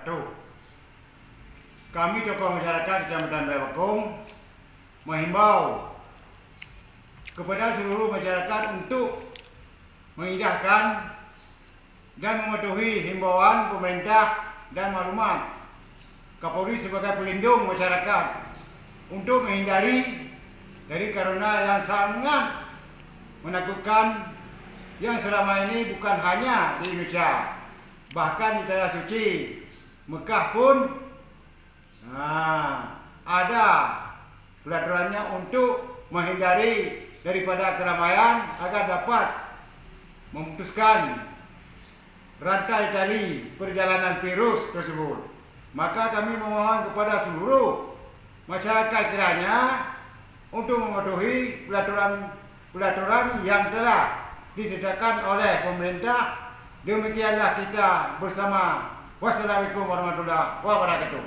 wabarakatuh. Kami tokoh masyarakat Kecamatan Bayabakung menghimbau kepada seluruh masyarakat untuk mengindahkan dan mematuhi himbauan pemerintah dan maklumat Kapolri sebagai pelindung masyarakat untuk menghindari dari corona yang sangat menakutkan yang selama ini bukan hanya di Indonesia, bahkan di tanah suci Mekah pun ada peraturannya untuk menghindari daripada keramaian agar dapat memutuskan rantai tali perjalanan virus tersebut. Maka kami memohon kepada seluruh masyarakat kiranya untuk mematuhi peraturan yang telah ditetapkan oleh pemerintah. Demikianlah kita bersama. Wassalamualaikum warahmatullahi wabarakatuh.